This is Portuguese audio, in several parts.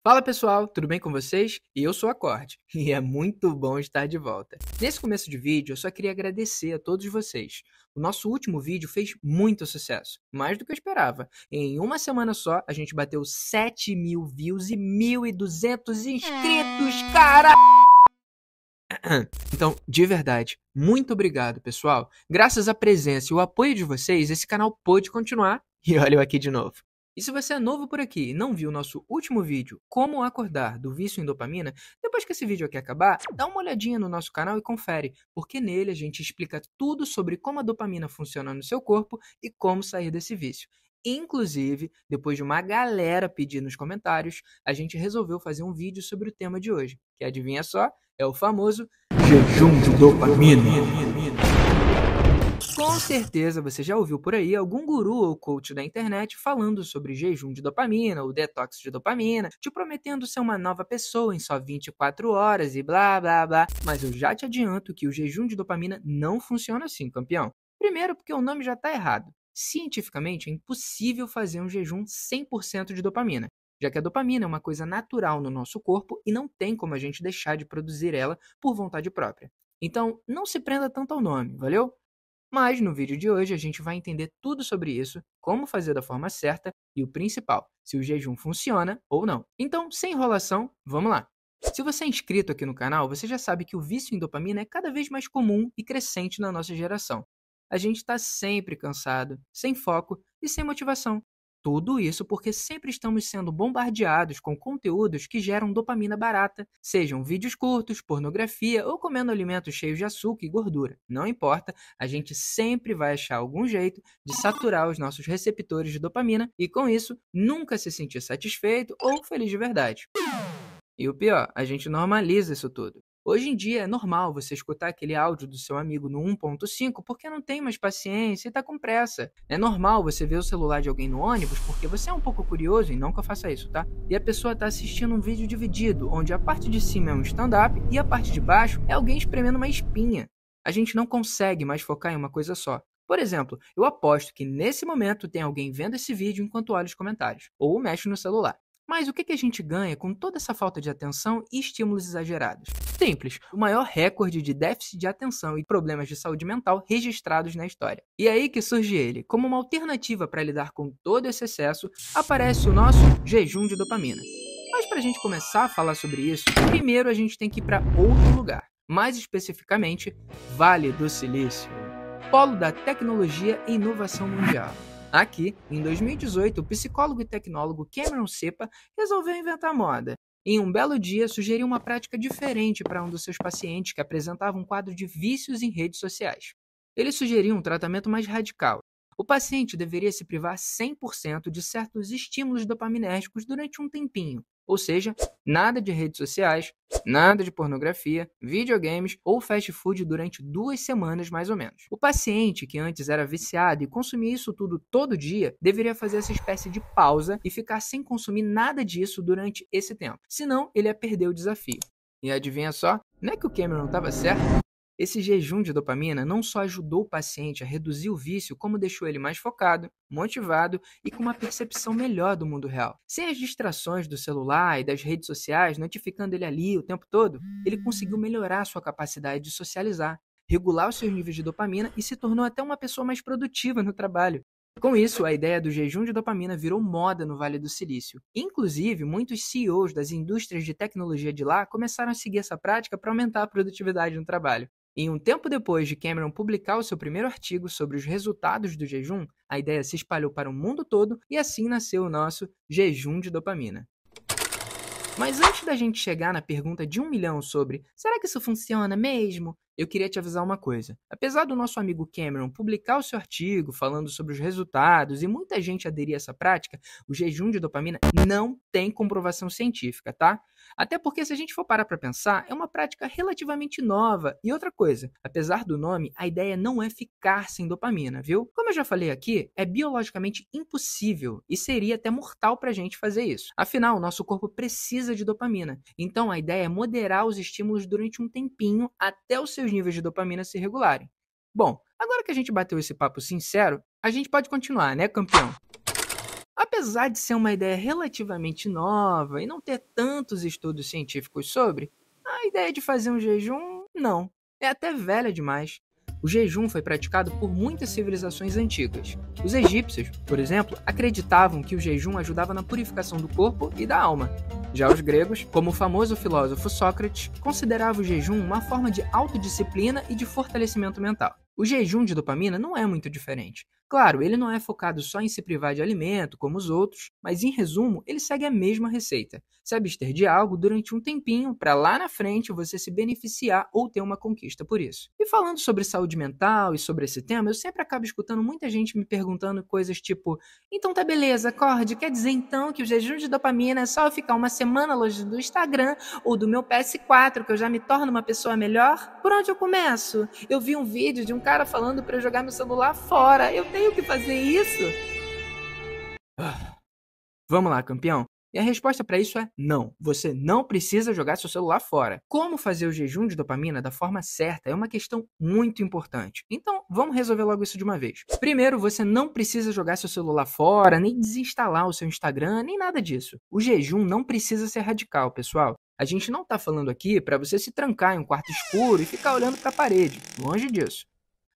Fala pessoal, tudo bem com vocês? Eu sou a Cord e é muito bom estar de volta. Nesse começo de vídeo, eu só queria agradecer a todos vocês. O nosso último vídeo fez muito sucesso, mais do que eu esperava. Em uma semana só, a gente bateu 7.000 views e 1.200 inscritos, cara! Então, de verdade, muito obrigado, pessoal. Graças à presença e o apoio de vocês, esse canal pôde continuar e olha eu aqui de novo. E se você é novo por aqui e não viu o nosso último vídeo, Como Acordar do Vício em Dopamina, depois que esse vídeo aqui acabar, dá uma olhadinha no nosso canal e confere, porque nele a gente explica tudo sobre como a dopamina funciona no seu corpo e como sair desse vício. Inclusive, depois de uma galera pedir nos comentários, a gente resolveu fazer um vídeo sobre o tema de hoje, que adivinha só, é o famoso jejum de dopamina. Com certeza você já ouviu por aí algum guru ou coach da internet falando sobre jejum de dopamina ou detox de dopamina, te prometendo ser uma nova pessoa em só 24 horas e blá blá blá. Mas eu já te adianto que o jejum de dopamina não funciona assim, campeão. Primeiro porque o nome já está errado. Cientificamente é impossível fazer um jejum 100% de dopamina, já que a dopamina é uma coisa natural no nosso corpo e não tem como a gente deixar de produzir ela por vontade própria. Então, não se prenda tanto ao nome, valeu? Mas no vídeo de hoje a gente vai entender tudo sobre isso, como fazer da forma certa e o principal, se o jejum funciona ou não. Então, sem enrolação, vamos lá! Se você é inscrito aqui no canal, você já sabe que o vício em dopamina é cada vez mais comum e crescente na nossa geração. A gente está sempre cansado, sem foco e sem motivação. Tudo isso porque sempre estamos sendo bombardeados com conteúdos que geram dopamina barata, sejam vídeos curtos, pornografia ou comendo alimentos cheios de açúcar e gordura. Não importa, a gente sempre vai achar algum jeito de saturar os nossos receptores de dopamina e, com isso, nunca se sentir satisfeito ou feliz de verdade. E o pior, a gente normaliza isso tudo. Hoje em dia é normal você escutar aquele áudio do seu amigo no 1.5 porque não tem mais paciência e está com pressa. É normal você ver o celular de alguém no ônibus porque você é um pouco curioso, e não que eu faça isso, tá? E a pessoa está assistindo um vídeo dividido, onde a parte de cima é um stand-up e a parte de baixo é alguém espremendo uma espinha. A gente não consegue mais focar em uma coisa só. Por exemplo, eu aposto que nesse momento tem alguém vendo esse vídeo enquanto olha os comentários, ou mexe no celular. Mas o que a gente ganha com toda essa falta de atenção e estímulos exagerados? Simples, o maior recorde de déficit de atenção e problemas de saúde mental registrados na história. E é aí que surge ele. Como uma alternativa para lidar com todo esse excesso, aparece o nosso jejum de dopamina. Mas para a gente começar a falar sobre isso, primeiro a gente tem que ir para outro lugar. Mais especificamente, Vale do Silício, polo da tecnologia e inovação mundial. Aqui, em 2018, o psicólogo e tecnólogo Cameron Cepa resolveu inventar moda. Em um belo dia, sugeriu uma prática diferente para um dos seus pacientes que apresentava um quadro de vícios em redes sociais. Ele sugeriu um tratamento mais radical. O paciente deveria se privar 100% de certos estímulos dopaminérgicos durante um tempinho, ou seja, nada de redes sociais, nada de pornografia, videogames ou fast food durante 2 semanas mais ou menos. O paciente, que antes era viciado e consumia isso tudo todo dia, deveria fazer essa espécie de pausa e ficar sem consumir nada disso durante esse tempo. Senão, ele ia perder o desafio. E adivinha só? Não é que o Cameron estava certo? Esse jejum de dopamina não só ajudou o paciente a reduzir o vício, como deixou ele mais focado, motivado e com uma percepção melhor do mundo real. Sem as distrações do celular e das redes sociais notificando ele ali o tempo todo, ele conseguiu melhorar sua capacidade de socializar, regular os seus níveis de dopamina e se tornou até uma pessoa mais produtiva no trabalho. Com isso, a ideia do jejum de dopamina virou moda no Vale do Silício. Inclusive, muitos CEOs das indústrias de tecnologia de lá começaram a seguir essa prática para aumentar a produtividade no trabalho. E um tempo depois de Cameron publicar o seu primeiro artigo sobre os resultados do jejum, a ideia se espalhou para o mundo todo e assim nasceu o nosso jejum de dopamina. Mas antes da gente chegar na pergunta de 1 milhão sobre será que isso funciona mesmo? Eu queria te avisar uma coisa. Apesar do nosso amigo Cameron publicar o seu artigo falando sobre os resultados e muita gente aderir a essa prática, o jejum de dopamina não tem comprovação científica, tá? Até porque se a gente for parar para pensar, é uma prática relativamente nova. E outra coisa, apesar do nome, a ideia não é ficar sem dopamina, viu? Como eu já falei aqui, é biologicamente impossível e seria até mortal pra gente fazer isso. Afinal, o nosso corpo precisa de dopamina. Então a ideia é moderar os estímulos durante um tempinho até os seus níveis de dopamina se regularem. Bom, agora que a gente bateu esse papo sincero, a gente pode continuar, né, campeão? apesar de ser uma ideia relativamente nova e não ter tantos estudos científicos sobre, a ideia de fazer um jejum, não. É até velha demais. O jejum foi praticado por muitas civilizações antigas. Os egípcios, por exemplo, acreditavam que o jejum ajudava na purificação do corpo e da alma. Já os gregos, como o famoso filósofo Sócrates, consideravam o jejum uma forma de autodisciplina e de fortalecimento mental. O jejum de dopamina não é muito diferente. Claro, ele não é focado só em se privar de alimento, como os outros, mas em resumo, ele segue a mesma receita. Se abster de algo durante um tempinho, para lá na frente você se beneficiar ou ter uma conquista por isso. E falando sobre saúde mental e sobre esse tema, eu sempre acabo escutando muita gente me perguntando coisas tipo: então tá beleza, Cord, quer dizer então que o jejum de dopamina é só eu ficar uma semana longe do Instagram ou do meu PS4 que eu já me torno uma pessoa melhor? Por onde eu começo? Eu vi um vídeo de um cara falando para eu jogar meu celular fora. Eu tenho que fazer isso? Vamos lá, campeão. E a resposta para isso é não. Você não precisa jogar seu celular fora. Como fazer o jejum de dopamina da forma certa é uma questão muito importante. Então, vamos resolver logo isso de uma vez. Primeiro, você não precisa jogar seu celular fora, nem desinstalar o seu Instagram, nem nada disso. O jejum não precisa ser radical, pessoal. A gente não está falando aqui para você se trancar em um quarto escuro e ficar olhando para a parede. Longe disso.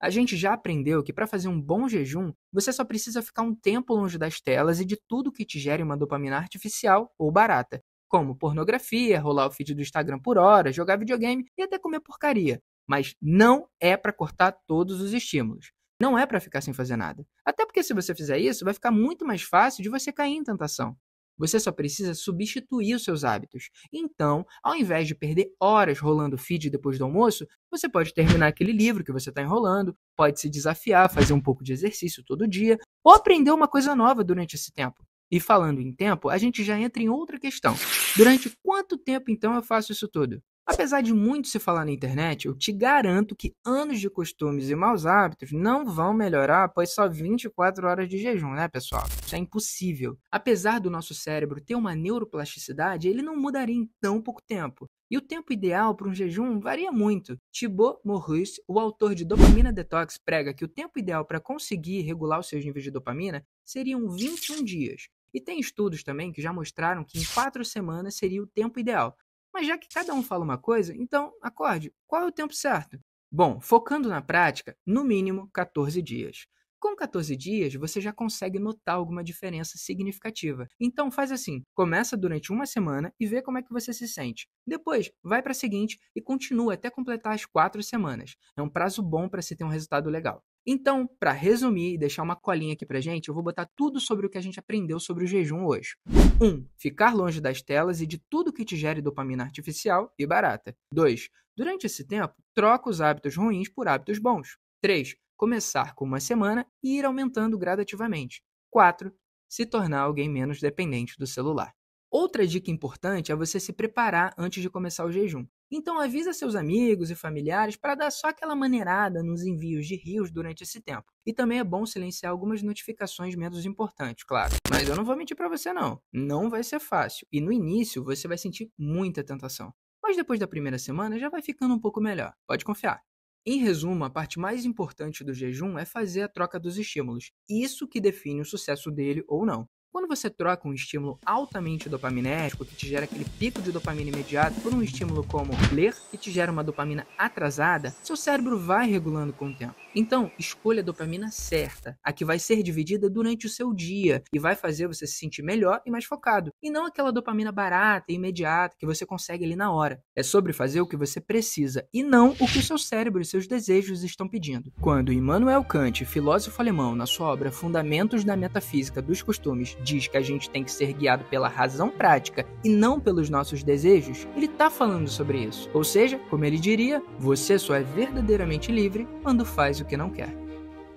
A gente já aprendeu que para fazer um bom jejum, você só precisa ficar um tempo longe das telas e de tudo que te gere uma dopamina artificial ou barata, como pornografia, rolar o feed do Instagram por horas, jogar videogame e até comer porcaria. Mas não é para cortar todos os estímulos. Não é para ficar sem fazer nada. Até porque se você fizer isso, vai ficar muito mais fácil de você cair em tentação. Você só precisa substituir os seus hábitos. Então, ao invés de perder horas rolando feed depois do almoço, você pode terminar aquele livro que você está enrolando, pode se desafiar, fazer um pouco de exercício todo dia, ou aprender uma coisa nova durante esse tempo. E falando em tempo, a gente já entra em outra questão. Durante quanto tempo, então, eu faço isso tudo? Apesar de muito se falar na internet, eu te garanto que anos de costumes e maus hábitos não vão melhorar após só 24 horas de jejum, né, pessoal? Isso é impossível. Apesar do nosso cérebro ter uma neuroplasticidade, ele não mudaria em tão pouco tempo. E o tempo ideal para um jejum varia muito. Thibaut Maurice, o autor de Dopamina Detox, prega que o tempo ideal para conseguir regular os seus níveis de dopamina seriam 21 dias. E tem estudos também que já mostraram que em 4 semanas seria o tempo ideal. Mas já que cada um fala uma coisa, então, acorde, qual é o tempo certo? Bom, focando na prática, no mínimo 14 dias. Com 14 dias, você já consegue notar alguma diferença significativa. Então faz assim, começa durante uma semana e vê como é que você se sente. Depois, vai para a seguinte e continua até completar as 4 semanas. É um prazo bom para se ter um resultado legal. Então, para resumir e deixar uma colinha aqui pra gente, eu vou botar tudo sobre o que a gente aprendeu sobre o jejum hoje. 1. Ficar longe das telas e de tudo que te gere dopamina artificial e barata. 2. Durante esse tempo, troca os hábitos ruins por hábitos bons. 3. Começar com uma semana e ir aumentando gradativamente. 4. Se tornar alguém menos dependente do celular. Outra dica importante é você se preparar antes de começar o jejum. Então avisa seus amigos e familiares para dar só aquela maneirada nos envios de rios durante esse tempo. E também é bom silenciar algumas notificações menos importantes, claro. Mas eu não vou mentir para você não. Não vai ser fácil. E no início você vai sentir muita tentação. Mas depois da primeira semana já vai ficando um pouco melhor. Pode confiar. Em resumo, a parte mais importante do jejum é fazer a troca dos estímulos. Isso que define o sucesso dele ou não. Quando você troca um estímulo altamente dopaminérgico, que te gera aquele pico de dopamina imediato, por um estímulo como ler, que te gera uma dopamina atrasada, seu cérebro vai regulando com o tempo. Então, escolha a dopamina certa, a que vai ser dividida durante o seu dia e vai fazer você se sentir melhor e mais focado. E não aquela dopamina barata e imediata que você consegue ali na hora. É sobre fazer o que você precisa e não o que o seu cérebro e seus desejos estão pedindo. Quando Immanuel Kant, filósofo alemão, na sua obra Fundamentos da Metafísica dos Costumes, diz que a gente tem que ser guiado pela razão prática e não pelos nossos desejos, ele está falando sobre isso. Ou seja, como ele diria, você só é verdadeiramente livre quando faz o que não quer.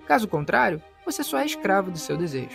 Caso contrário, você só é escravo do seu desejo.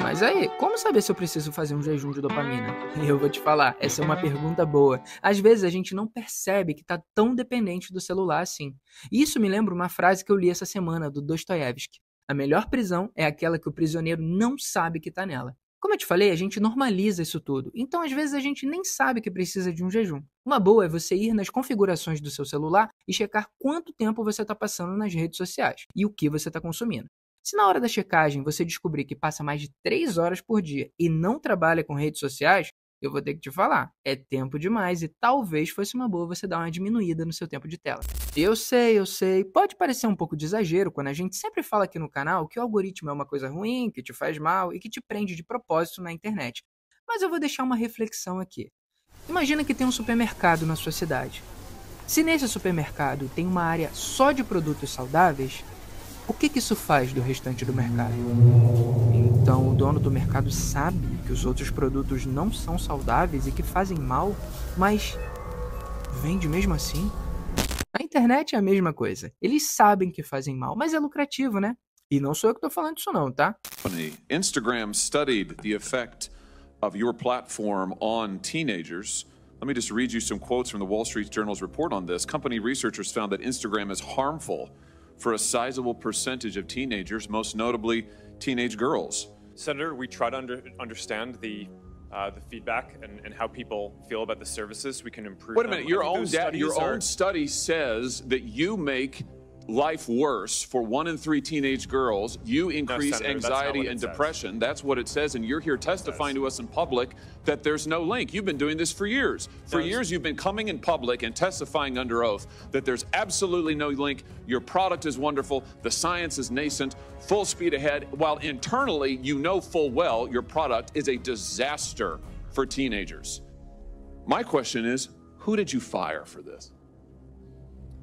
Mas aí, como saber se eu preciso fazer um jejum de dopamina? Eu vou te falar, essa é uma pergunta boa. Às vezes a gente não percebe que está tão dependente do celular assim. Isso me lembra uma frase que eu li essa semana, do Dostoiévski. A melhor prisão é aquela que o prisioneiro não sabe que está nela. Como eu te falei, a gente normaliza isso tudo, então às vezes a gente nem sabe que precisa de um jejum. Uma boa é você ir nas configurações do seu celular e checar quanto tempo você está passando nas redes sociais e o que você está consumindo. Se na hora da checagem você descobrir que passa mais de 3 horas por dia e não trabalha com redes sociais, eu vou ter que te falar, é tempo demais e talvez fosse uma boa você dar uma diminuída no seu tempo de tela. Eu sei, pode parecer um pouco de exagero quando a gente sempre fala aqui no canal que o algoritmo é uma coisa ruim, que te faz mal e que te prende de propósito na internet. Mas eu vou deixar uma reflexão aqui. Imagina que tem um supermercado na sua cidade. Se nesse supermercado tem uma área só de produtos saudáveis, o que isso faz do restante do mercado? Então o dono do mercado sabe que os outros produtos não são saudáveis e que fazem mal, mas vende mesmo assim? Na internet é a mesma coisa. Eles sabem que fazem mal, mas é lucrativo, né? E não sou eu que tô falando isso não, tá? Instagram studied the effect of your platform on teenagers. Let me just read you some quotes from the Wall Street Journal's report on this. Company researchers found that Instagram is harmful for a sizable percentage of teenagers, most notably teenage girls. Senator, we try to understand the feedback and how people feel about the services. We can improve. Wait a minute, your own study says that you make life worse for 1 in 3 teenage girls. You increase anxiety and depression. That's what it says, and you're here testifying to us in public that there's no link. You've been doing this for years. For years, you've been coming in public and testifying under oath that there's absolutely no link. Your product is wonderful. The science is nascent, full speed ahead, while internally, you know full well your product is a disaster for teenagers. My question is, who did you fire for this?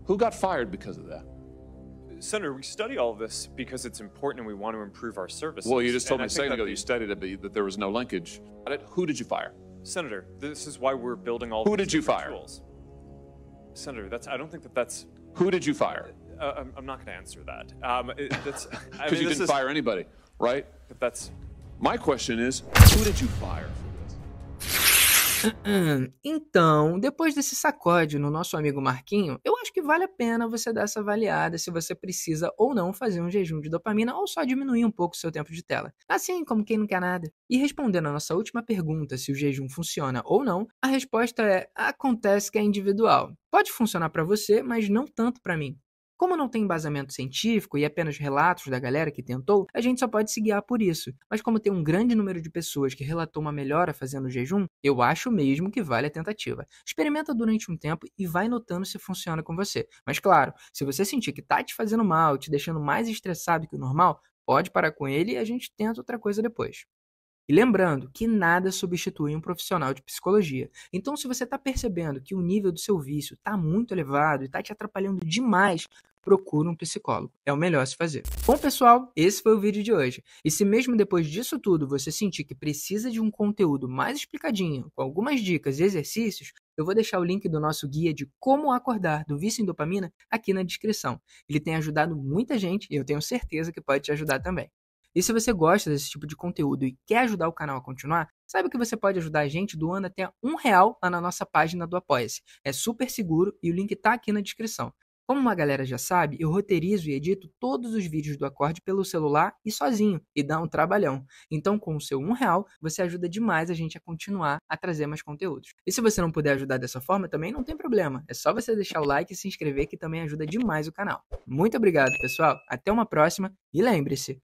Who got fired because of that? Senator, we study all of this because it's important and we want to improve our services. Well, you just told me a second ago you studied it, that there was no linkage. Who did you fire? Senator, this is why we're building all Who these did you fire? tools. Senator, I don't think that's... Who did you fire? I'm not going to answer that. Because you didn't fire anybody, right? That's... My question is, who did you fire for this? Então, depois desse sacode no nosso amigo Marquinho, eu acho que vale a pena você dar essa avaliada se você precisa ou não fazer um jejum de dopamina ou só diminuir um pouco o seu tempo de tela. Assim como quem não quer nada. E respondendo a nossa última pergunta, se o jejum funciona ou não, a resposta é: acontece que é individual. Pode funcionar para você, mas não tanto para mim. Como não tem embasamento científico e apenas relatos da galera que tentou, a gente só pode se guiar por isso. Mas como tem um grande número de pessoas que relatou uma melhora fazendo o jejum, eu acho mesmo que vale a tentativa. Experimenta durante um tempo e vai notando se funciona com você. Mas claro, se você sentir que tá te fazendo mal, te deixando mais estressado que o normal, pode parar com ele e a gente tenta outra coisa depois. E lembrando que nada substitui um profissional de psicologia. Então, se você está percebendo que o nível do seu vício está muito elevado e está te atrapalhando demais, procure um psicólogo. É o melhor a se fazer. Bom, pessoal, esse foi o vídeo de hoje. E se mesmo depois disso tudo você sentir que precisa de um conteúdo mais explicadinho, com algumas dicas e exercícios, eu vou deixar o link do nosso guia de como acordar do vício em dopamina aqui na descrição. Ele tem ajudado muita gente e eu tenho certeza que pode te ajudar também. E se você gosta desse tipo de conteúdo e quer ajudar o canal a continuar, saiba que você pode ajudar a gente doando até R$1 lá na nossa página do Apoia-se. É super seguro e o link está aqui na descrição. Como uma galera já sabe, eu roteirizo e edito todos os vídeos do Acorde pelo celular e sozinho, e dá um trabalhão. Então, com o seu R$1, você ajuda demais a gente a continuar a trazer mais conteúdos. E se você não puder ajudar dessa forma, também não tem problema. É só você deixar o like e se inscrever, que também ajuda demais o canal. Muito obrigado, pessoal. Até uma próxima e lembre-se...